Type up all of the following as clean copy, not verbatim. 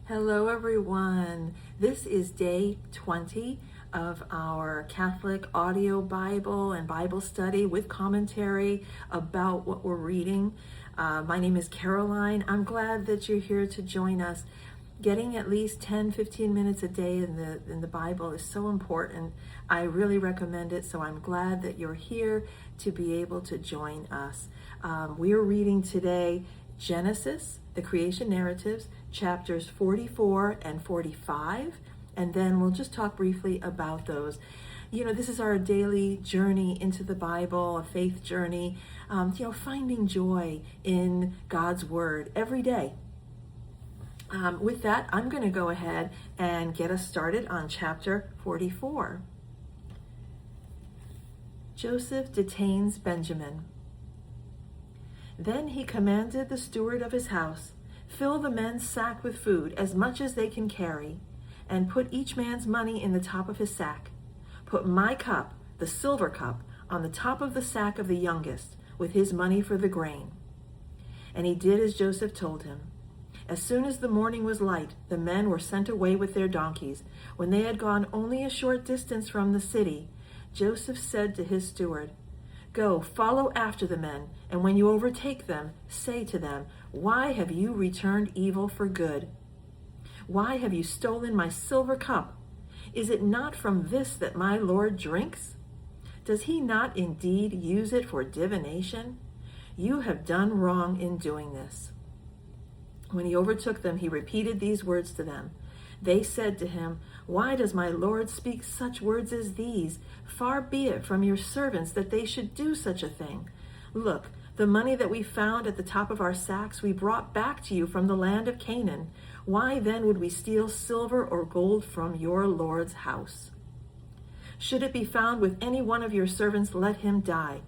Hello, everyone. This is day 20 of our Catholic audio Bible and Bible study with commentary about what we're reading. My name is Caroline. I'm glad that you're here to join us. Getting at least 10-15 minutes a day in the Bible is so important. I really recommend it, so I'm glad that you're here to be able to join us. We are reading today Genesis, the creation narratives, chapters 44 and 45, and then we'll just talk briefly about those. You know, this is our daily journey into the Bible, a faith journey, finding joy in God's Word every day. With that, I'm going to go ahead and get us started on chapter 44. Joseph detains Benjamin. Then he commanded the steward of his house, "Fill the men's sack with food, as much as they can carry, and put each man's money in the top of his sack. Put my cup, the silver cup, on the top of the sack of the youngest, with his money for the grain." And he did as Joseph told him. As soon as the morning was light, the men were sent away with their donkeys. When they had gone only a short distance from the city, Joseph said to his steward, "Go, follow after the men, and when you overtake them, say to them, 'Why have you returned evil for good? Why have you stolen my silver cup? Is it not from this that my Lord drinks? Does he not indeed use it for divination? You have done wrong in doing this.' When he overtook them, he repeated these words to them. They said to him, 'Why does my Lord speak such words as these? Far be it from your servants that they should do such a thing. Look, the money that we found at the top of our sacks we brought back to you from the land of Canaan. Why then would we steal silver or gold from your Lord's house? Should it be found with any one of your servants, let him die.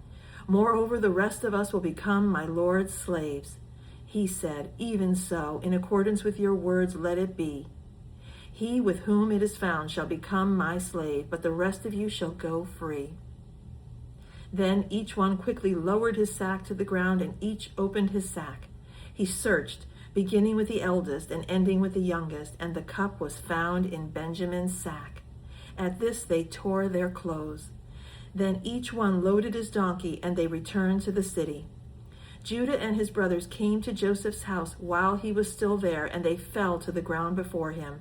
Moreover, the rest of us will become my Lord's slaves.' He said, 'Even so, in accordance with your words, let it be. He with whom it is found shall become my slave, but the rest of you shall go free.' Then each one quickly lowered his sack to the ground, and each opened his sack. He searched, beginning with the eldest and ending with the youngest, and the cup was found in Benjamin's sack. At this they tore their clothes. Then each one loaded his donkey, and they returned to the city. Judah and his brothers came to Joseph's house while he was still there, and they fell to the ground before him.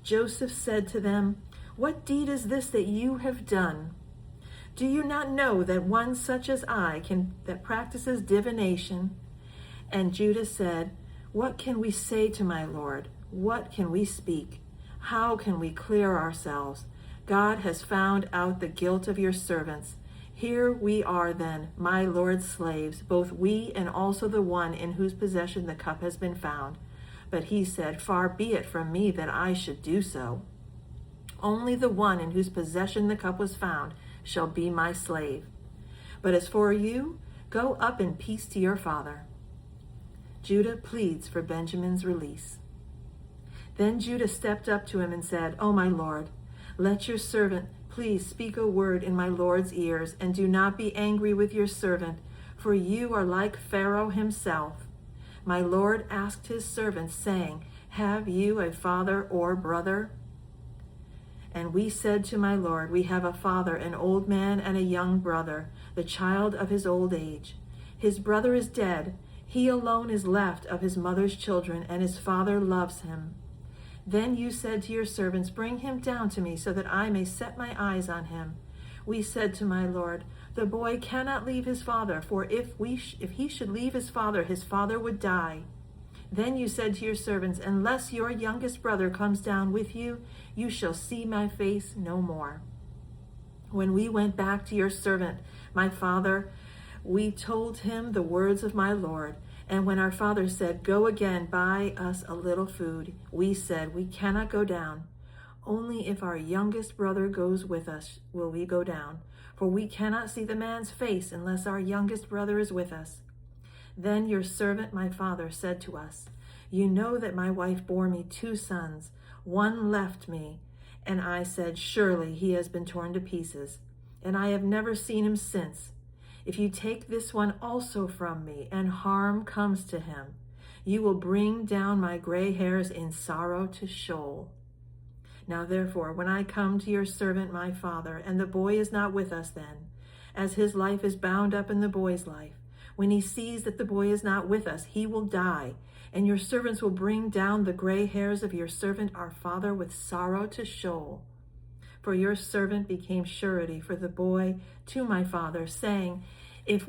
Joseph said to them, 'What deed is this that you have done? Do you not know that one such as I that practices divination?' And Judah said, 'What can we say to my Lord? What can we speak? How can we clear ourselves? God has found out the guilt of your servants. Here we are then, my Lord's slaves, both we and also the one in whose possession the cup has been found.' But he said, 'Far be it from me that I should do so. Only the one in whose possession the cup was found shall be my slave. But as for you, go up in peace to your father.' Judah pleads for Benjamin's release. Then Judah stepped up to him and said, 'Oh, my Lord, let your servant please speak a word in my Lord's ears, and do not be angry with your servant, for you are like Pharaoh himself. My Lord asked his servants, saying, Have you a father or brother? And we said to my Lord, We have a father, an old man, and a young brother, the child of his old age. His brother is dead. He alone is left of his mother's children, and his father loves him. Then you said to your servants, Bring him down to me, so that I may set my eyes on him. We said to my Lord, The boy cannot leave his father, for if he should leave his father would die. Then you said to your servants, Unless your youngest brother comes down with you, you shall see my face no more. When we went back to your servant, my father, we told him the words of my Lord. And when our father said, Go again, buy us a little food, we said, We cannot go down. Only if our youngest brother goes with us will we go down, for we cannot see the man's face unless our youngest brother is with us. Then your servant, my father, said to us, You know that my wife bore me 2 sons. One left me, and I said, Surely he has been torn to pieces, and I have never seen him since. If you take this one also from me, and harm comes to him, You will bring down my gray hairs in sorrow to Sheol. Now therefore, when I come to your servant my father, and the boy is not with us then, as his life is bound up in the boy's life, when he sees that the boy is not with us, he will die, and your servants will bring down the gray hairs of your servant our father with sorrow to Sheol. For your servant became surety for the boy to my father, saying, If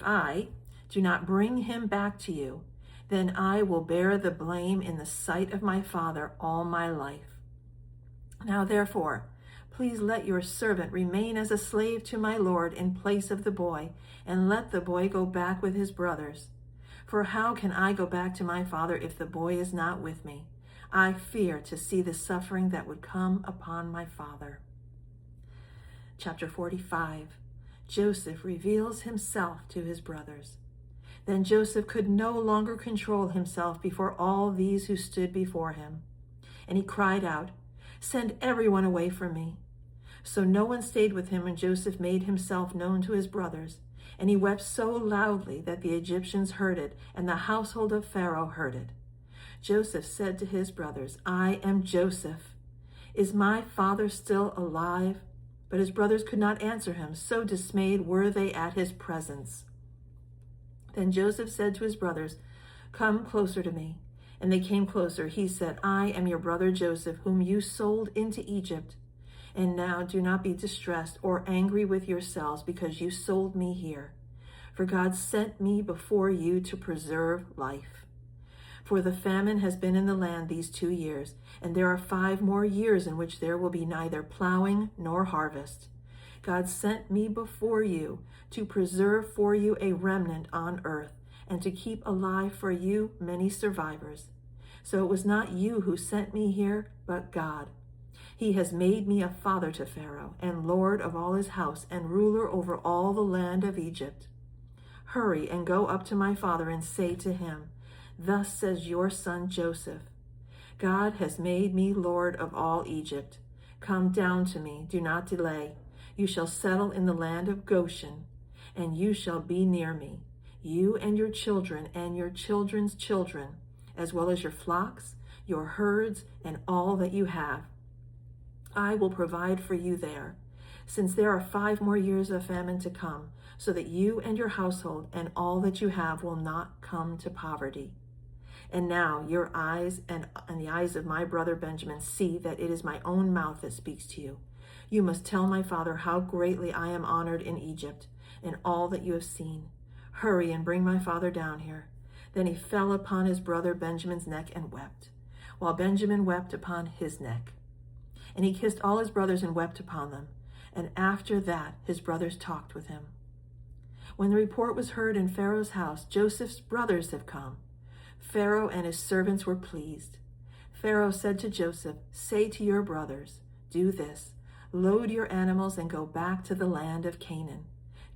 I do not bring him back to you, then I will bear the blame in the sight of my father all my life. Now therefore, please let your servant remain as a slave to my lord in place of the boy, and let the boy go back with his brothers. For how can I go back to my father if the boy is not with me? I fear to see the suffering that would come upon my father. Chapter 45. Joseph reveals himself to his brothers. Then Joseph could no longer control himself before all these who stood before him. And he cried out, Send everyone away from me. So no one stayed with him when Joseph made himself known to his brothers. And he wept so loudly that the Egyptians heard it, and the household of Pharaoh heard it. Joseph said to his brothers, I am Joseph. Is my father still alive? But his brothers could not answer him, so dismayed were they at his presence. Then Joseph said to his brothers, Come closer to me. And they came closer. He said, I am your brother Joseph, whom you sold into Egypt. And now do not be distressed or angry with yourselves because you sold me here. For God sent me before you to preserve life. For the famine has been in the land these 2 years, and there are 5 more years in which there will be neither plowing nor harvest. God sent me before you to preserve for you a remnant on earth, and to keep alive for you many survivors. So it was not you who sent me here, but God. He has made me a father to Pharaoh, and lord of all his house, and ruler over all the land of Egypt. Hurry and go up to my father and say to him, Thus says your son Joseph, God has made me lord of all Egypt. Come down to me, do not delay. You shall settle in the land of Goshen, and you shall be near me, you and your children and your children's children, as well as your flocks, your herds, and all that you have. I will provide for you there, since there are 5 more years of famine to come, so that you and your household and all that you have will not come to poverty. And now your eyes and the eyes of my brother Benjamin see that it is my own mouth that speaks to you. You must tell my father how greatly I am honored in Egypt, and all that you have seen. Hurry and bring my father down here. Then he fell upon his brother Benjamin's neck and wept, while Benjamin wept upon his neck. And he kissed all his brothers and wept upon them. And after that his brothers talked with him. When the report was heard in Pharaoh's house, Joseph's brothers have come. Pharaoh and his servants were pleased. Pharaoh said to Joseph, Say to your brothers, do this, load your animals and go back to the land of Canaan.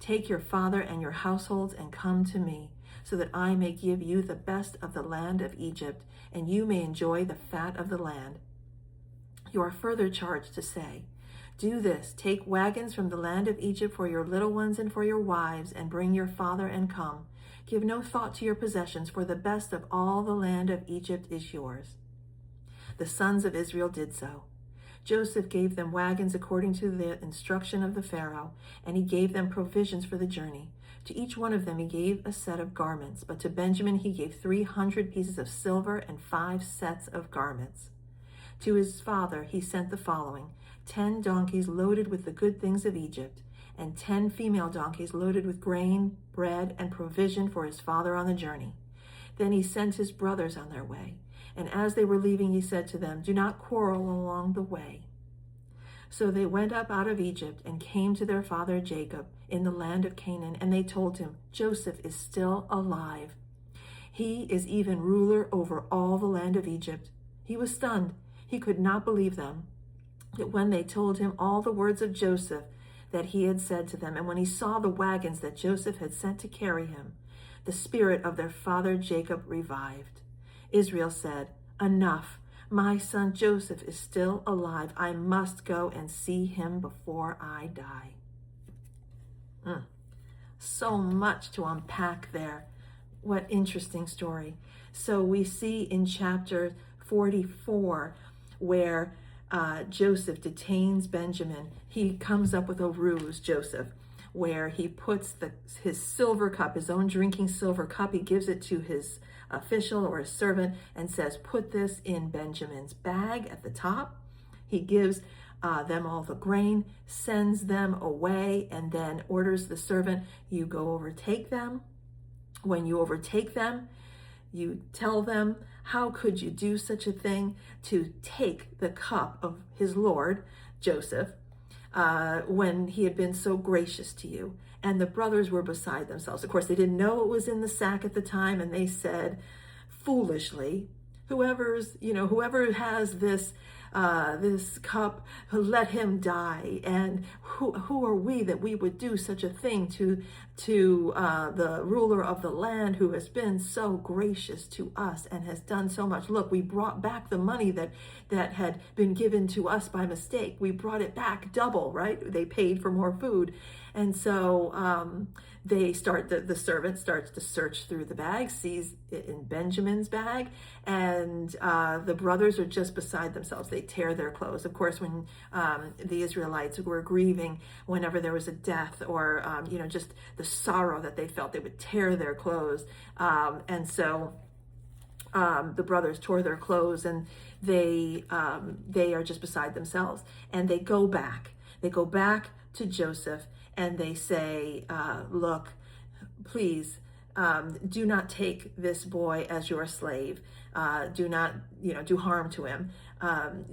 Take your father and your households and come to me, so that I may give you the best of the land of Egypt, and you may enjoy the fat of the land. You are further charged to say, Do this, take wagons from the land of Egypt for your little ones and for your wives, and bring your father and come. Give no thought to your possessions, for the best of all the land of Egypt is yours. The sons of Israel did so. Joseph gave them wagons according to the instruction of the Pharaoh, and he gave them provisions for the journey. To each one of them he gave a set of garments, but to Benjamin he gave 300 pieces of silver and 5 sets of garments. To his father he sent the following: 10 donkeys loaded with the good things of Egypt, and 10 female donkeys loaded with grain, bread, and provision for his father on the journey. Then he sent his brothers on their way, and as they were leaving he said to them, Do not quarrel along the way. So they went up out of Egypt and came to their father Jacob in the land of Canaan, and they told him, Joseph is still alive. He is even ruler over all the land of Egypt. He was stunned. He could not believe them. But when they told him all the words of Joseph that he had said to them, and when he saw the wagons that Joseph had sent to carry him, the spirit of their father Jacob revived. Israel said, Enough. My son Joseph is still alive. I must go and see him before I die. So much to unpack there. What interesting story. So we see in chapter 44 where Joseph detains Benjamin. He comes up with a ruse, Joseph, where he puts his silver cup, his own drinking silver cup, he gives it to his official or his servant and says, put this in Benjamin's bag at the top. He gives them all the grain, sends them away, and then orders the servant, you go overtake them. When you overtake them, you tell them, how could you do such a thing, to take the cup of his Lord, Joseph, when he had been so gracious to you? And the brothers were beside themselves. Of course, they didn't know it was in the sack at the time, and they said foolishly, whoever has this cup, let him die. And who are we that we would do such a thing to the ruler of the land, who has been so gracious to us and has done so much? Look, we brought back the money that had been given to us by mistake. We brought it back double, right? They paid for more food. And so the servant starts to search through the bag, sees it in Benjamin's bag, and the brothers are just beside themselves. They tear their clothes. Of course, when the Israelites were grieving, whenever there was a death or just the sorrow that they felt, they would tear their clothes. And so the brothers tore their clothes, and they are just beside themselves. And they go back to Joseph, and they say, look, please, do not take this boy as your slave. Do not, do harm to him.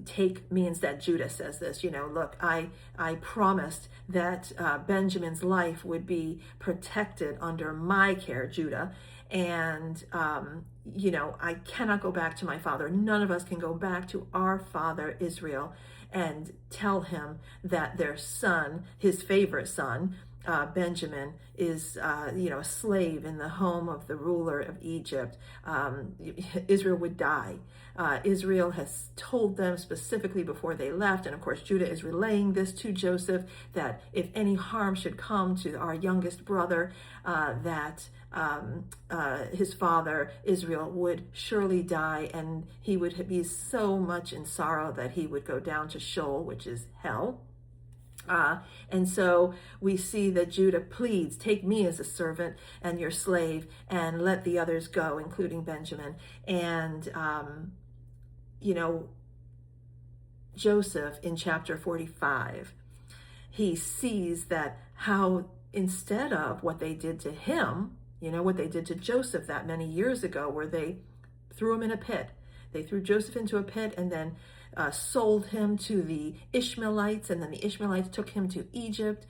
Take me instead. Judah says this, look, I promised that Benjamin's life would be protected under my care, Judah. And, I cannot go back to my father. None of us can go back to our father, Israel, and tell him that their son, his favorite son, Benjamin, is, a slave in the home of the ruler of Egypt. Israel would die. Israel has told them specifically before they left, and of course Judah is relaying this to Joseph, that if any harm should come to our youngest brother, that his father Israel would surely die, and he would be so much in sorrow that he would go down to Sheol, which is hell. And so we see that Judah pleads, take me as a servant and your slave, and let the others go, including Benjamin. And, Joseph in chapter 45, he sees that how instead of what they did to him, what they did to Joseph that many years ago, where they threw him in a pit. They threw Joseph into a pit and then sold him to the Ishmaelites, and then the Ishmaelites took him to Egypt.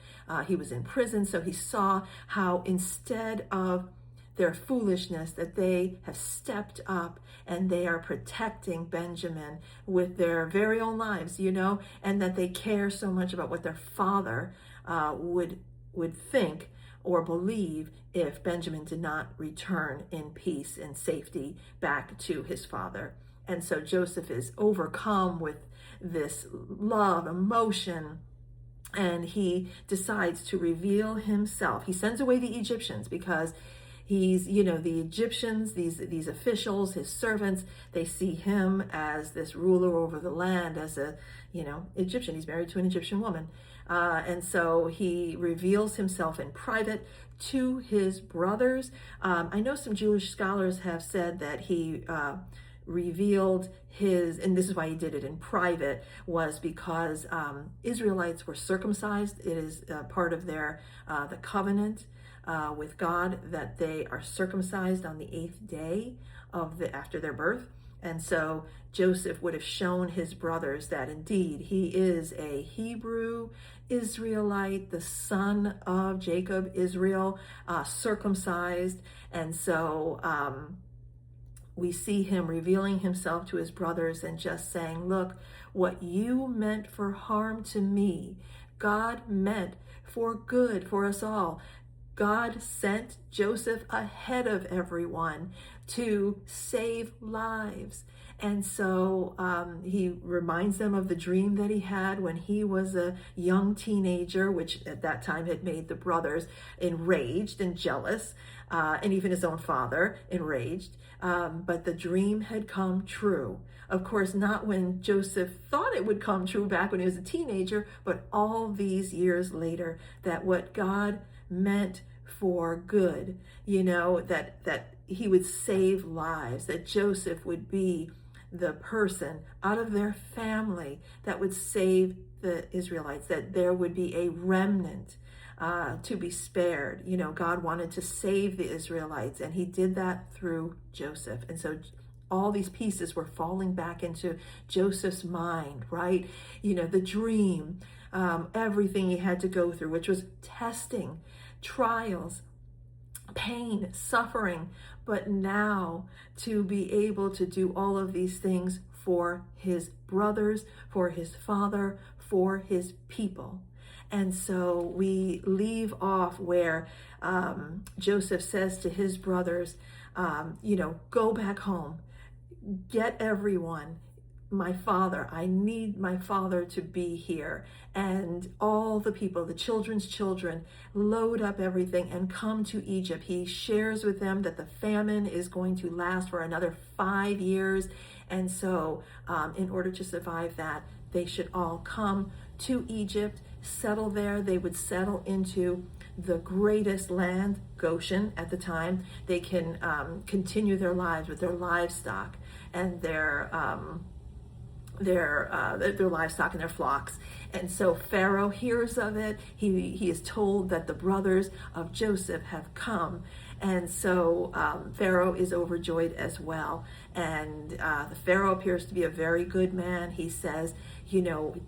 He was in prison, so he saw how instead of their foolishness, that they have stepped up and they are protecting Benjamin with their very own lives, and that they care so much about what their father would think or believe if Benjamin did not return in peace and safety back to his father. And so Joseph is overcome with this love, emotion, and he decides to reveal himself. He sends away the Egyptians because he's, the Egyptians, these officials, his servants, they see him as this ruler over the land, as a, Egyptian. He's married to an Egyptian woman. And so he reveals himself in private to his brothers. I know some Jewish scholars have said that he revealed his, and this is why he did it in private, was because Israelites were circumcised. It is part of their the covenant with God that they are circumcised on the 8th day after their birth. And so Joseph would have shown his brothers that indeed he is a Hebrew Israelite, the son of Jacob, Israel, circumcised. And so we see him revealing himself to his brothers and just saying, look, what you meant for harm to me, God meant for good for us all. God sent Joseph ahead of everyone to save lives. And so he reminds them of the dream that he had when he was a young teenager, which at that time had made the brothers enraged and jealous. and even his own father, enraged. But the dream had come true. Of course, not when Joseph thought it would come true back when he was a teenager, but all these years later, that what God meant for good, that he would save lives, that Joseph would be the person out of their family that would save the Israelites, that there would be a remnant to be spared. God wanted to save the Israelites, and he did that through Joseph. And so all these pieces were falling back into Joseph's mind, right? The dream, everything he had to go through, which was testing, trials, pain, suffering, but now to be able to do all of these things for his brothers, for his father, for his people. And so we leave off where Joseph says to his brothers, go back home, get everyone. My father, I need my father to be here. And all the people, the children's children, load up everything and come to Egypt. He shares with them that the famine is going to last for another 5 years. And so in order to survive that, they should all come to Egypt, settle there. They would settle into the greatest land, Goshen at the time. They can continue their lives with their livestock and their livestock and their flocks. And so Pharaoh hears of it. He is told that the brothers of Joseph have come. And so Pharaoh is overjoyed as well. And the Pharaoh appears to be a very good man. He says,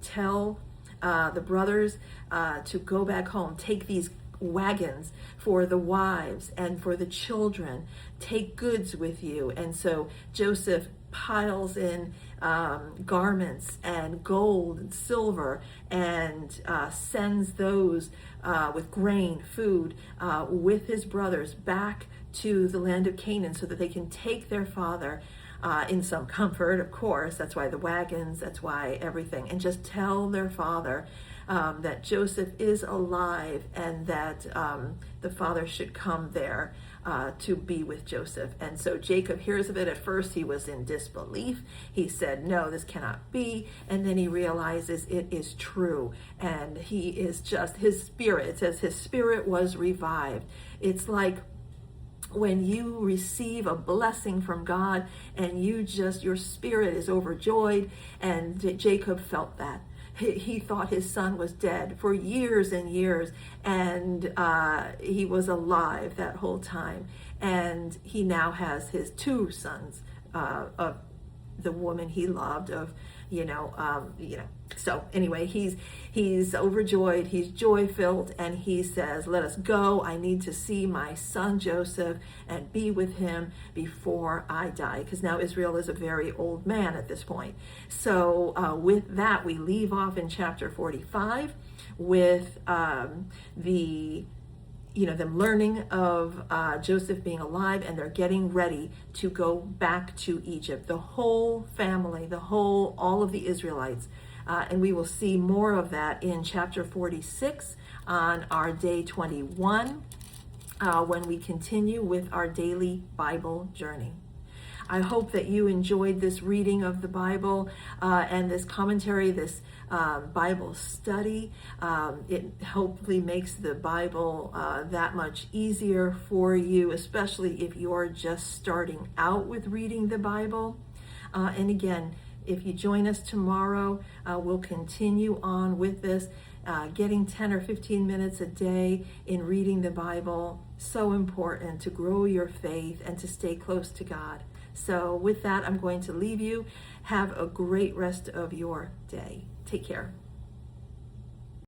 tell the brothers to go back home. Take these wagons for the wives and for the children. Take goods with you. And so Joseph piles in garments and gold and silver and sends those with grain, food, with his brothers back to the land of Canaan so that they can take their father in some comfort, of course. That's why the wagons, that's why everything. And just tell their father that Joseph is alive and that the father should come there to be with Joseph. And so Jacob hears of it. At first he was in disbelief. He said, no, this cannot be. And then he realizes it is true. And he is just, his spirit, it says his spirit was revived. It's like when you receive a blessing from God and your spirit is overjoyed. And Jacob felt that. He thought his son was dead for years and years, and he was alive that whole time. And he now has his 2 sons of the woman he loved, So anyway, he's overjoyed, he's joy-filled, and he says, let us go. I need to see my son Joseph and be with him before I die. Because now Israel is a very old man at this point. So with that, we leave off in chapter 45 with them learning of Joseph being alive, and they're getting ready to go back to Egypt. The whole family, all of the Israelites. And we will see more of that in chapter 46 on our day 21 when we continue with our daily Bible journey. I hope that you enjoyed this reading of the Bible and this commentary, this Bible study. It hopefully makes the Bible that much easier for you, especially if you're just starting out with reading the Bible. And again, if you join us tomorrow, we'll continue on with this, getting 10 or 15 minutes a day in reading the Bible. So important to grow your faith and to stay close to God. So with that, I'm going to leave you. Have a great rest of your day. Take care.